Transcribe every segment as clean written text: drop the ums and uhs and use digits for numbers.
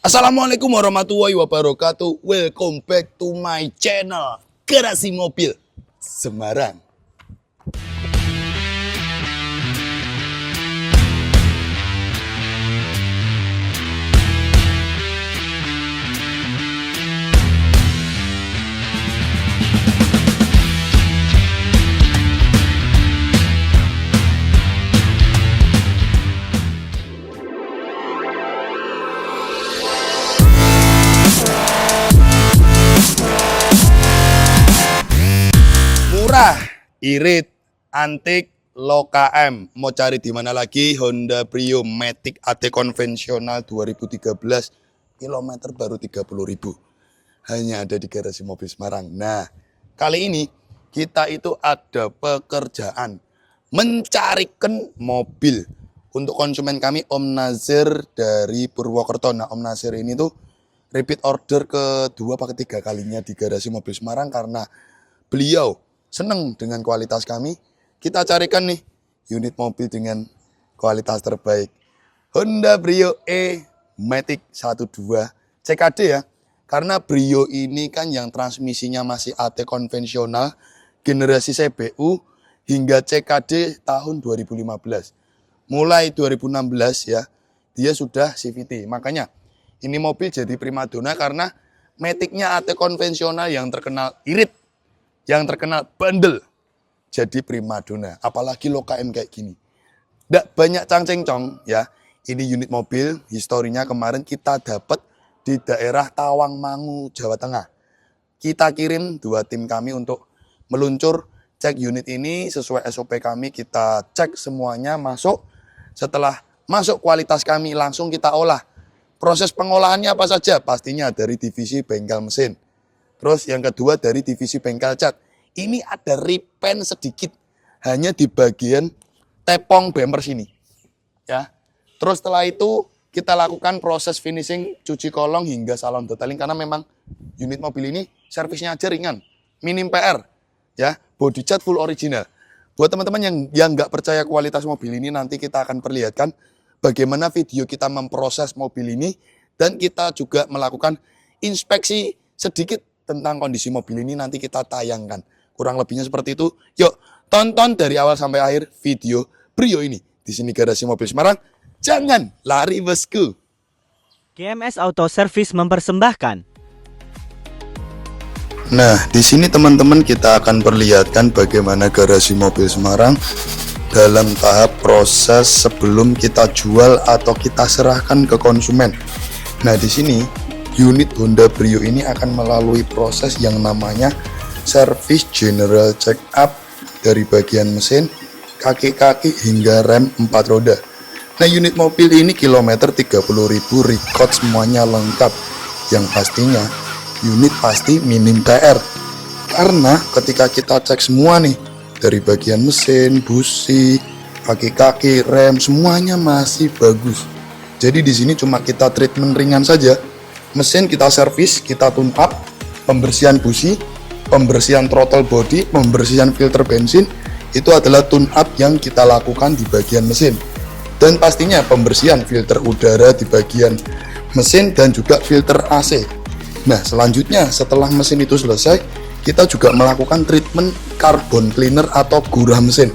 Assalamualaikum warahmatullahi wabarakatuh. Welcome back to my channel Garasi Mobil Semarang. Murah, irit, antik, low KM. Mau cari di mana lagi? Honda Brio Matic AT konvensional 2013, kilometer baru 30.000. Hanya ada di Garasi Mobil Semarang. Nah, kali ini kita itu ada pekerjaan mencarikan mobil untuk konsumen kami, Om Nazir dari Purwokerto. Nah, Om Nazir ini tuh repeat order kedua atau ketiga kalinya di Garasi Mobil Semarang karena beliau seneng dengan kualitas kami. Kita carikan nih unit mobil dengan kualitas terbaik. Honda Brio E Matic 12 CKD ya. Karena Brio ini kan yang transmisinya masih AT konvensional, generasi CBU hingga CKD tahun 2015. Mulai 2016 ya, dia sudah CVT. Makanya ini mobil jadi primadona karena Matic-nya AT konvensional yang terkenal irit, yang terkenal bandel, jadi primadona. Apalagi low KM kayak gini. Nggak banyak cang-cengcong ya. Ini unit mobil, historinya kemarin kita dapat di daerah Tawangmangu, Jawa Tengah. Kita kirim 2 tim kami untuk meluncur cek unit ini sesuai SOP kami. Kita cek semuanya masuk. Setelah masuk kualitas kami langsung kita olah. Proses pengolahannya apa saja? Pastinya dari divisi bengkel mesin. Terus yang kedua dari divisi bengkel cat. Ini ada repaint sedikit. Hanya di bagian tepong bumper sini. Ya. Terus setelah itu kita lakukan proses finishing, cuci kolong hingga salon detailing. Karena memang unit mobil ini servisnya aja ringan. Minim PR. Ya. Body cat full original. Buat teman-teman yang nggak percaya kualitas mobil ini, nanti kita akan perlihatkan bagaimana video kita memproses mobil ini. Dan kita juga melakukan inspeksi sedikit tentang kondisi mobil ini, nanti kita tayangkan. Kurang lebihnya seperti itu. Yuk, tonton dari awal sampai akhir video Brio ini. Di sini Garasi Mobil Semarang. Jangan lari bosku. GMS Auto Service mempersembahkan. Nah, di sini teman-teman kita akan perlihatkan bagaimana Garasi Mobil Semarang dalam tahap proses sebelum kita jual atau kita serahkan ke konsumen. Nah, di sini unit Honda Brio ini akan melalui proses yang namanya service general check up dari bagian mesin, kaki-kaki hingga rem 4 roda. Nah, unit mobil ini kilometer 30.000, record semuanya lengkap. Yang pastinya unit pasti minim PR. Karena ketika kita cek semua nih dari bagian mesin, busi, kaki-kaki, rem semuanya masih bagus. Jadi di sini cuma kita treatment ringan saja. Mesin kita servis, kita tune up, pembersihan busi, pembersihan throttle body, pembersihan filter bensin, itu adalah tune up yang kita lakukan di bagian mesin. Dan pastinya pembersihan filter udara di bagian mesin dan juga filter AC. Nah, selanjutnya setelah mesin itu selesai, kita juga melakukan treatment carbon cleaner atau gurah mesin.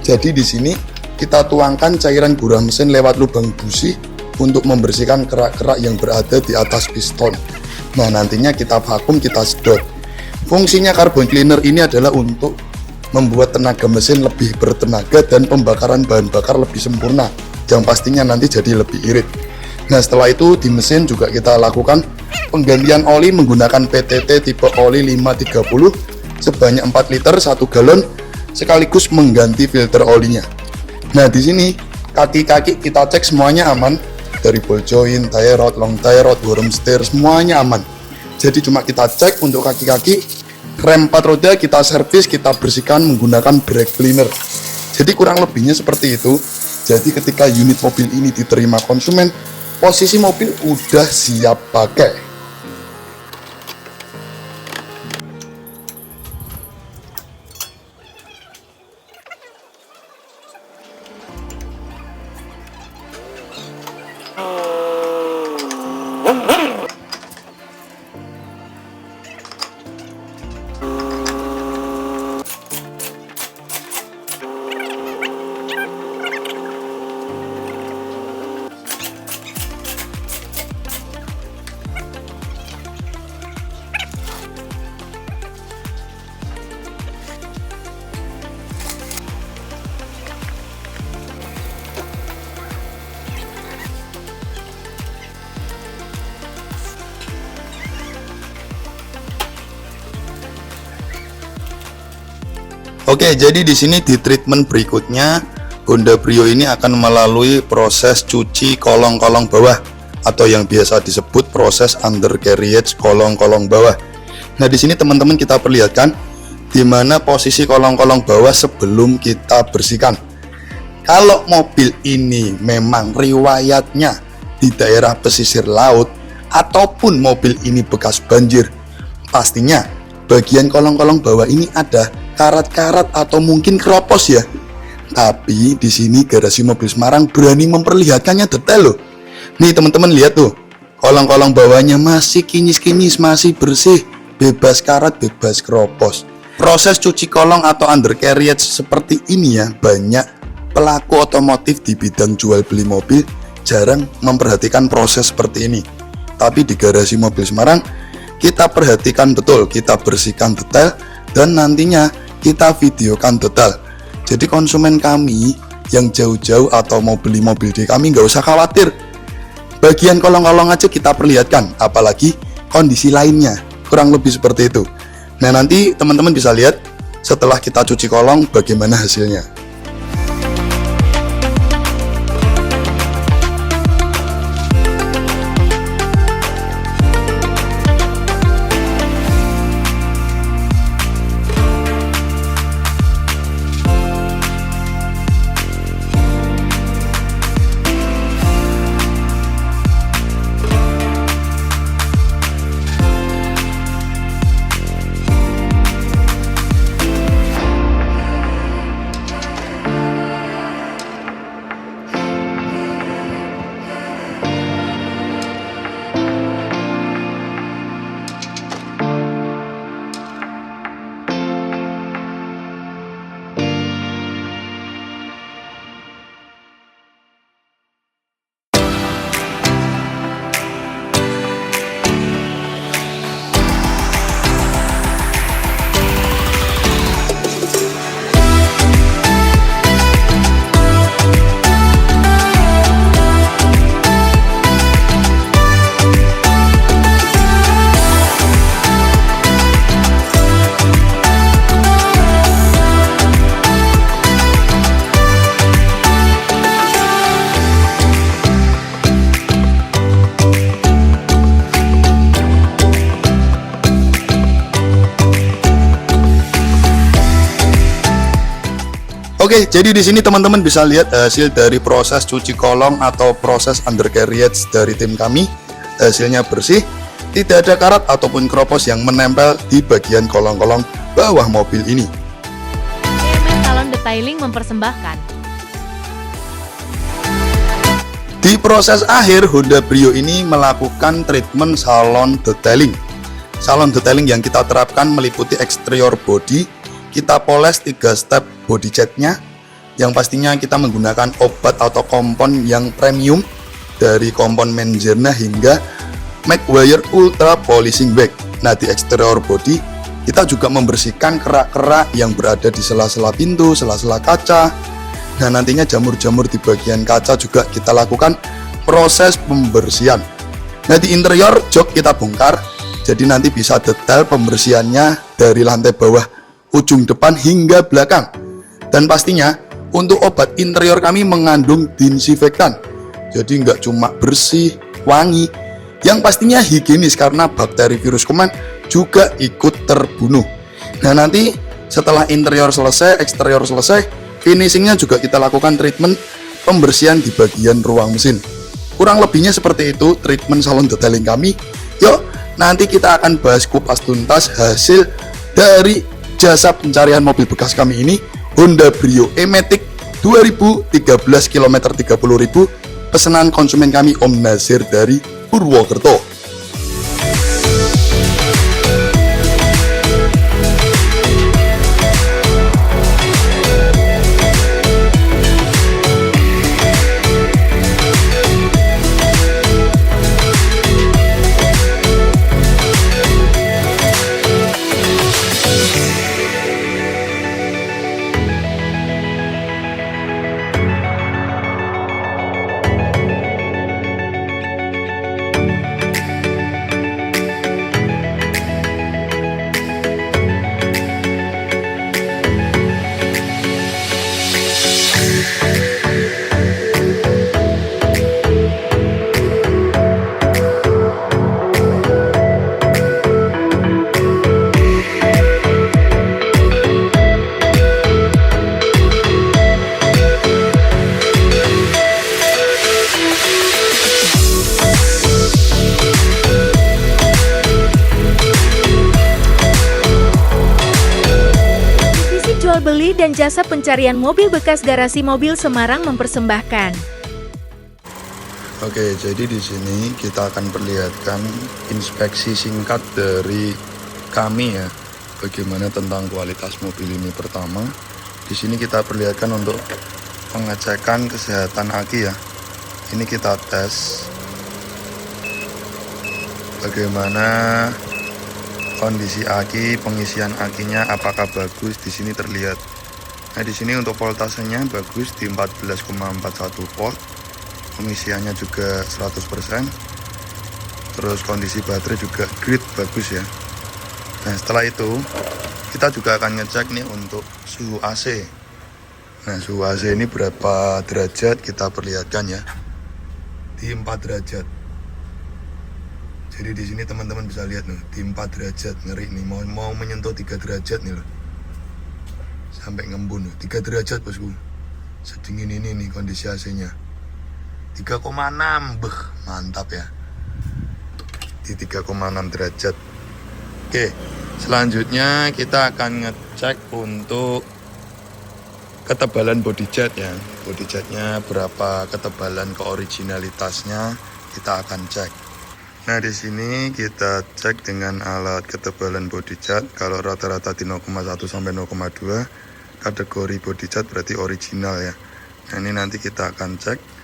Jadi di sini kita tuangkan cairan gurah mesin lewat lubang busi untuk membersihkan kerak-kerak yang berada di atas piston. Nah, nantinya kita vakum, kita sedot. Fungsinya carbon cleaner ini adalah untuk membuat tenaga mesin lebih bertenaga dan pembakaran bahan bakar lebih sempurna, yang pastinya nanti jadi lebih irit. Nah, setelah itu di mesin juga kita lakukan penggantian oli menggunakan PTT tipe oli 530 sebanyak 4 liter 1 galon, sekaligus mengganti filter olinya. Nah, di sini kaki-kaki kita cek semuanya aman. Dari ball joint, tie rod, long tie rod, worm stir, semuanya aman. Jadi cuma kita cek untuk kaki-kaki. Rem 4 roda kita servis, kita bersihkan menggunakan brake cleaner. Jadi kurang lebihnya seperti itu. Jadi ketika unit mobil ini diterima konsumen, posisi mobil udah siap pakai. Oke, jadi di sini di treatment berikutnya Honda Brio ini akan melalui proses cuci kolong-kolong bawah atau yang biasa disebut proses undercarriage kolong-kolong bawah. Nah, di sini teman-teman kita perlihatkan di mana posisi kolong-kolong bawah sebelum kita bersihkan. Kalau mobil ini memang riwayatnya di daerah pesisir laut ataupun mobil ini bekas banjir, pastinya bagian kolong-kolong bawah ini ada karat-karat atau mungkin keropos ya. Tapi di sini Garasi Mobil Semarang berani memperlihatkannya detail loh. Nih teman-teman lihat tuh, kolong-kolong bawahnya masih kinyis-kinyis, masih bersih, bebas karat, bebas keropos. Proses cuci kolong atau undercarriage seperti ini ya, banyak pelaku otomotif di bidang jual beli mobil jarang memperhatikan proses seperti ini. Tapi di Garasi Mobil Semarang kita perhatikan betul, kita bersihkan detail dan nantinya kita videokan detail. Jadi konsumen kami yang jauh-jauh atau mau beli mobil di kami nggak usah khawatir. Bagian kolong-kolong aja kita perlihatkan, apalagi kondisi lainnya. Kurang lebih seperti itu. Nah, nanti teman-teman bisa lihat setelah kita cuci kolong bagaimana hasilnya. Oke, jadi di sini teman-teman bisa lihat hasil dari proses cuci kolong atau proses undercarriage dari tim kami. Hasilnya bersih, tidak ada karat ataupun keropos yang menempel di bagian kolong-kolong bawah mobil ini. GMS Salon Detailing mempersembahkan. Di proses akhir, Honda Brio ini melakukan treatment salon detailing. Salon detailing yang kita terapkan meliputi eksterior body, kita poles 3 step body catnya, yang pastinya kita menggunakan obat atau kompon yang premium dari kompon Menzerna hingga Maguire Ultra Polishing Wax. Nah, di eksterior body kita juga membersihkan kerak-kerak yang berada di sela-sela pintu, sela-sela kaca. Nah, nantinya jamur-jamur di bagian kaca juga kita lakukan proses pembersihan. Nah, di interior jok kita bongkar, jadi nanti bisa detail pembersihannya dari lantai bawah ujung depan hingga belakang. Dan pastinya untuk obat interior kami mengandung disinfektan, jadi nggak cuma bersih, wangi, yang pastinya higienis karena bakteri virus kuman juga ikut terbunuh. Nah, nanti setelah interior selesai, eksterior selesai, finishingnya juga kita lakukan treatment pembersihan di bagian ruang mesin. Kurang lebihnya seperti itu treatment salon detailing kami. Yuk, nanti kita akan bahas kupas tuntas hasil dari jasa pencarian mobil bekas kami ini, Honda Brio E-Matic 2013 km 30.000, pesanan konsumen kami Om Nazir dari Purwokerto. beli dan jasa pencarian mobil bekas Garasi Mobil Semarang mempersembahkan. Oke, jadi di sini kita akan perlihatkan inspeksi singkat dari kami ya, bagaimana tentang kualitas mobil ini. Pertama, di sini kita perlihatkan untuk pengecekan kesehatan aki ya. Ini kita tes bagaimana kondisi aki, pengisian akinya apakah bagus. Di sini terlihat. Nah, di sini untuk voltasenya bagus di 14,41 volt. Pengisiannya juga 100%. Terus kondisi baterai juga grid bagus ya. Nah, setelah itu kita juga akan ngecek nih untuk suhu AC. Nah, suhu AC ini berapa derajat kita perlihatkan ya. Di 4 derajat. Jadi di sini teman-teman bisa lihat nih, di 4 derajat. Ngeri nih, mau menyentuh 3 derajat nih loh. Sampai ngembun loh, 3 derajat bosku. Sedingin ini nih kondisi AC-nya. 3,6, mantap ya. Di 3,6 derajat. Oke, selanjutnya kita akan ngecek untuk ketebalan body jet ya. Body jetnya berapa, ketebalan keoriginalitasnya kita akan cek. Nah, di sini kita cek dengan alat ketebalan body jet. Kalau rata-rata di 0,1 sampai 0,2, kategori body jet berarti original ya. Nah, ini nanti kita akan cek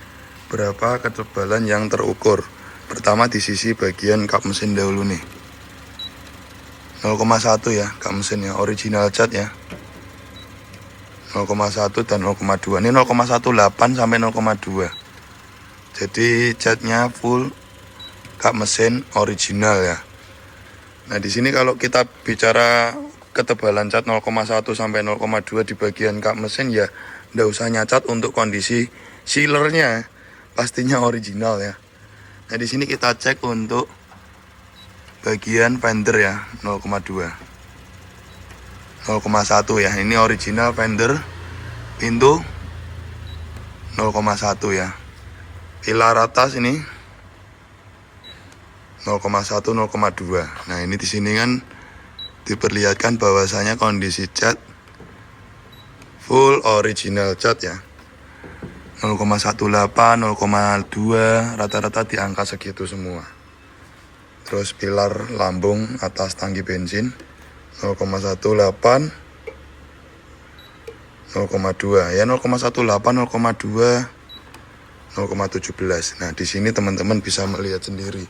berapa ketebalan yang terukur. Pertama di sisi bagian kap mesin dahulu nih. 0,1 ya kap mesinnya, original cat ya. 0,1 dan 0,2. Ini 0,18 sampai 0,2. Jadi catnya full kap mesin original ya. Nah, di sini kalau kita bicara ketebalan cat 0,1 sampai 0,2 di bagian kap mesin ya, nggak usah nyacat untuk kondisi sealernya. Pastinya original ya. Nah, di sini kita cek untuk bagian fender ya, 0,2. 0,1 ya. Ini original fender pintu 0,1 ya. Pilar atas ini 0,1 0,2. Nah, ini di sini kan diperlihatkan bahwasanya kondisi cat full original cat ya. 0,18, 0,2, rata-rata di angka segitu semua. Terus pilar lambung atas tangki bensin 0,18, 0,2 ya, 0,18, 0,2, 0,17. Nah, di sini teman-teman bisa melihat sendiri.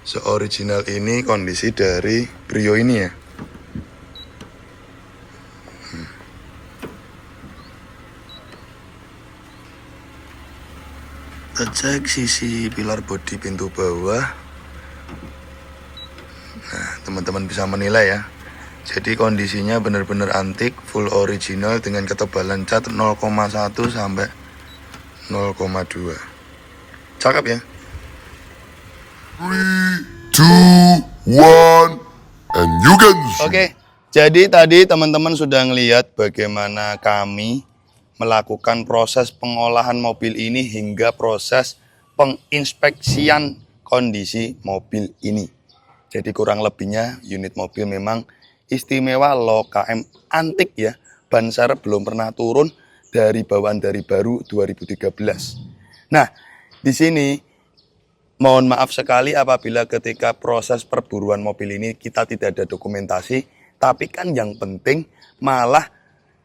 Seoriginal ini kondisi dari Brio ini ya. Kita cek sisi pilar bodi pintu bawah. Nah, teman-teman bisa menilai ya. Jadi kondisinya benar-benar antik, full original dengan ketebalan cat 0,1 sampai 0,2. Cakep ya. 3, 2, 1, and you can see. Oke, jadi tadi teman-teman sudah ngelihat bagaimana kami melakukan proses pengolahan mobil ini hingga proses penginspeksian kondisi mobil ini. Jadi kurang lebihnya unit mobil memang istimewa, low KM, antik ya. Ban serep belum pernah turun dari bawaan dari baru 2013. Nah, di sini mohon maaf sekali apabila ketika proses perburuan mobil ini kita tidak ada dokumentasi, tapi kan yang penting malah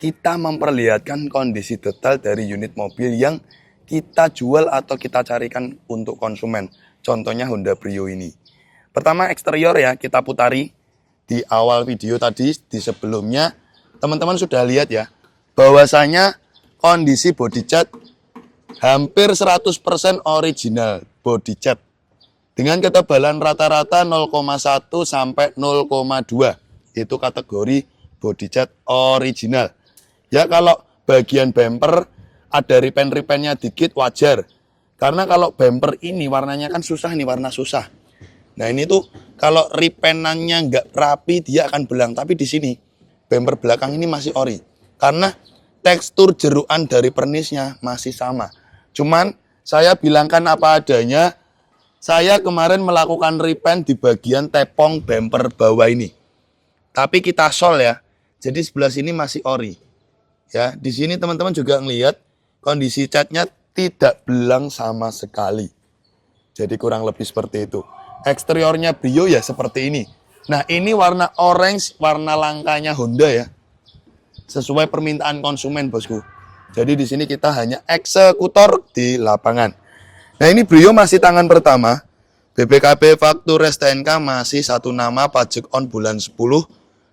kita memperlihatkan kondisi detail dari unit mobil yang kita jual atau kita carikan untuk konsumen. Contohnya Honda Brio ini. Pertama eksterior ya, kita putari di awal video tadi, di sebelumnya teman-teman sudah lihat ya, bahwasanya kondisi body cat hampir 100% original body cat. Dengan ketebalan rata-rata 0,1 sampai 0,2. Itu kategori body cat original. Ya, kalau bagian bumper ada ripen-ripennya dikit wajar. Karena kalau bumper ini warnanya kan susah nih, warna susah. Nah, ini tuh kalau ripenannya nggak rapi dia akan belang. Tapi di sini bumper belakang ini masih ori. Karena tekstur jeruan dari pernisnya masih sama. Cuman saya bilangkan apa adanya. Saya kemarin melakukan ripen di bagian tepong bumper bawah ini. Tapi kita sol ya. Jadi sebelah sini masih ori. Ya, di sini teman-teman juga ngelihat kondisi catnya tidak belang sama sekali. Jadi kurang lebih seperti itu. Eksteriornya Brio ya seperti ini. Nah, ini warna orange, warna langkanya Honda ya. Sesuai permintaan konsumen, bosku. Jadi di sini kita hanya eksekutor di lapangan. Nah, ini Brio masih tangan pertama. BPKB faktur STNK masih satu nama, pajak on bulan 10,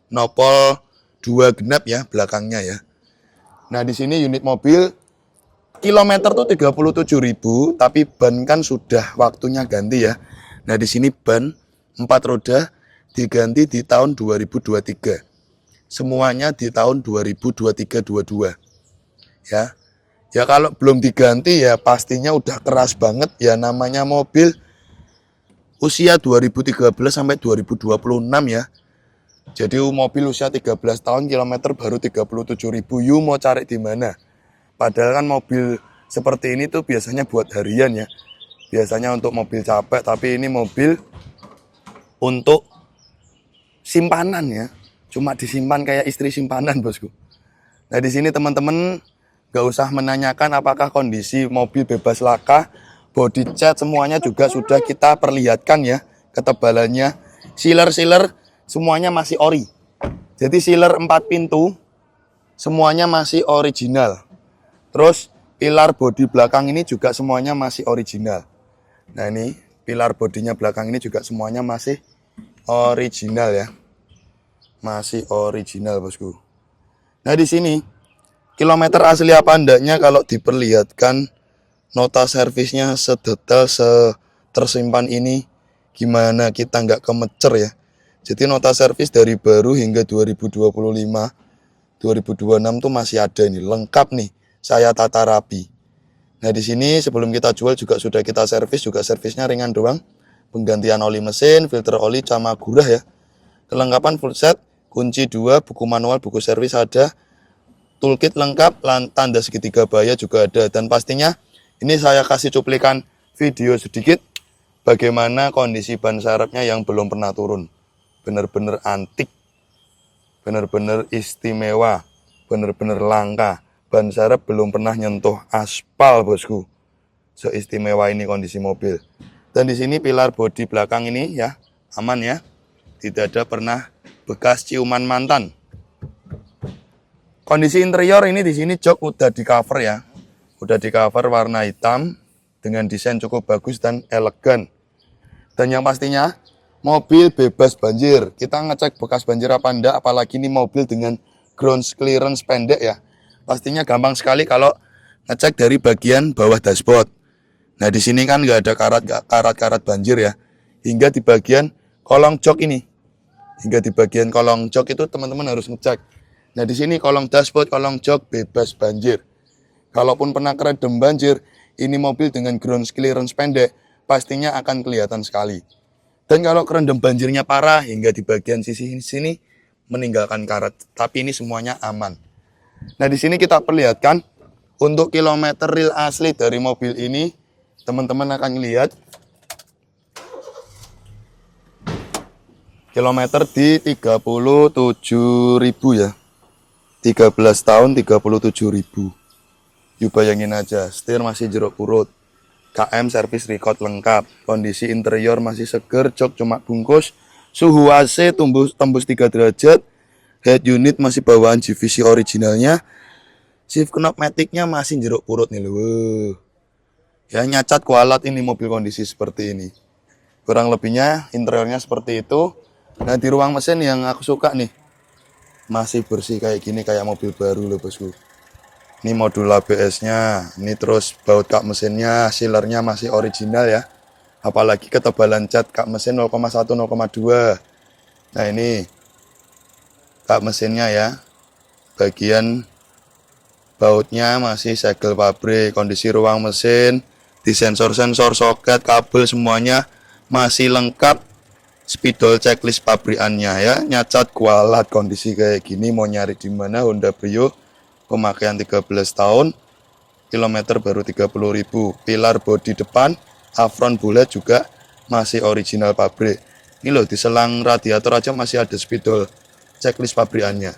nopol 2 genap ya belakangnya ya. Nah, di sini unit mobil kilometer tuh 37.000, tapi ban kan sudah waktunya ganti ya. Nah, di sini ban 4 roda diganti di tahun 2023. Semuanya di tahun 2023-22. Ya. Ya kalau belum diganti ya pastinya udah keras banget ya, namanya mobil usia 2013 sampai 2026 ya. Jadi mobil usia 13 tahun, kilometer baru 37.000. You mau cari di mana? Padahal kan mobil seperti ini tuh biasanya buat harian ya. Biasanya untuk mobil capek, tapi ini mobil untuk simpanan ya. Cuma disimpan kayak istri simpanan, bosku. Nah, di sini teman-teman gak usah menanyakan apakah kondisi mobil bebas laka, body cat semuanya juga sudah kita perlihatkan ya, ketebalannya. Sealer semuanya masih ori. Jadi sealer 4 pintu semuanya masih original. Terus pilar bodi belakang ini juga semuanya masih original. Nah, ini pilar bodinya belakang ini juga semuanya masih original ya. Masih original, bosku. Nah, di sini kilometer asli apa enggaknya kalau diperlihatkan nota servisnya sedetail tersimpan ini, gimana kita nggak kemecer ya. Jadi nota servis dari baru hingga 2025, 2026 tuh masih ada ini, lengkap nih. Saya tata rapi. Nah, di sini sebelum kita jual juga sudah kita servis, juga servisnya ringan doang. Penggantian oli mesin, filter oli, sama gurah ya. Kelengkapan full set, kunci 2, buku manual, buku servis ada, toolkit lengkap, tanda segitiga bahaya juga ada. Dan pastinya ini saya kasih cuplikan video sedikit bagaimana kondisi ban serepnya yang belum pernah turun. Bener-bener antik, bener-bener istimewa, bener-bener langka. Ban serep belum pernah nyentuh aspal, bosku. Seistimewa ini kondisi mobil. Dan di sini pilar bodi belakang ini ya aman ya, tidak ada pernah bekas ciuman mantan. Kondisi interior ini di sini jok udah di cover ya, udah di cover warna hitam dengan desain cukup bagus dan elegan. Dan yang pastinya mobil bebas banjir. Kita ngecek bekas banjir apa enggak, apalagi ini mobil dengan ground clearance pendek ya. Pastinya gampang sekali kalau ngecek dari bagian bawah dashboard. Nah, di sini kan nggak ada karat-karat banjir ya. Hingga di bagian kolong jok ini. Hingga di bagian kolong jok itu teman-teman harus ngecek. Nah, di sini kolong dashboard, kolong jok bebas banjir. Kalaupun pernah keredam banjir, ini mobil dengan ground clearance pendek, pastinya akan kelihatan sekali. Dan kalau kerendam banjirnya parah hingga di bagian sisi sini meninggalkan karat, tapi ini semuanya aman. Nah, di sini kita perlihatkan untuk kilometer real asli dari mobil ini, teman-teman akan lihat kilometer di 37.000 ya. 13 tahun 37.000. Yuk bayangin aja, setir masih jeruk purut. KM servis record lengkap, kondisi interior masih seger, jok cuma bungkus, suhu AC tembus 3 derajat, head unit masih bawaan GVC originalnya, shift knob matic-nya masih jeruk purut nih loh. Ya, nyacat kualat ini mobil kondisi seperti ini. Kurang lebihnya interiornya seperti itu. Nah, di ruang mesin yang aku suka nih, masih bersih kayak gini, kayak mobil baru loh, bosku. Ini modul ABS-nya, ini terus baut kap mesinnya, sealernya masih original ya. Apalagi ketebalan cat kap mesin 0,1 0,2. Nah, ini kap mesinnya ya. Bagian bautnya masih segel pabrik, kondisi ruang mesin, di sensor-sensor, soket, kabel semuanya masih lengkap. Spidol checklist pabrikannya ya, nyacat kualat kondisi kayak gini. Mau nyari di mana Honda Brio, pemakaian 13 tahun, kilometer baru 30.000. Pilar bodi depan, afron bulat juga masih original pabrik. Ini loh, di selang radiator aja masih ada spidol checklist pabrikannya.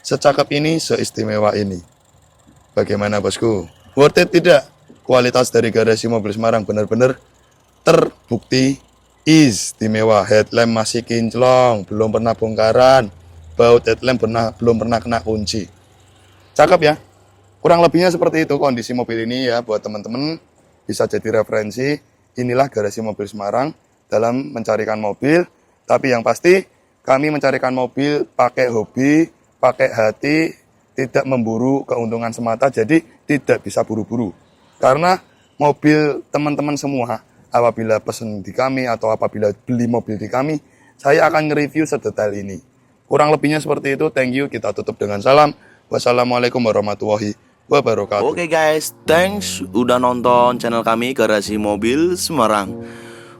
secakep ini, seistimewa ini. Bagaimana bosku? Worth it tidak? Kualitas dari garasi mobil Semarang benar-benar terbukti istimewa. Headlamp masih kinclong, belum pernah bongkaran. Baut headlamp belum pernah kena kunci. Cakep ya? Kurang lebihnya seperti itu kondisi mobil ini ya, buat teman-teman bisa jadi referensi. Inilah garasi mobil Semarang dalam mencarikan mobil. Tapi yang pasti kami mencarikan mobil pakai hobi, pakai hati, tidak memburu keuntungan semata, jadi tidak bisa buru-buru. Karena mobil teman-teman semua apabila pesen di kami atau apabila beli mobil di kami, saya akan nge-review sedetail ini. Kurang lebihnya seperti itu. Thank you. Kita tutup dengan salam. Wassalamualaikum warahmatullahi wabarakatuh. Oke guys, thanks udah nonton channel kami Garasi Mobil Semarang.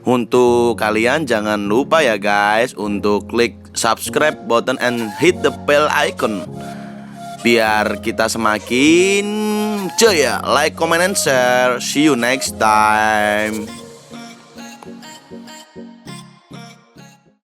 Untuk kalian jangan lupa ya guys untuk klik subscribe button and hit the bell icon biar kita semakin jaya. Like, comment, and share. See you next time.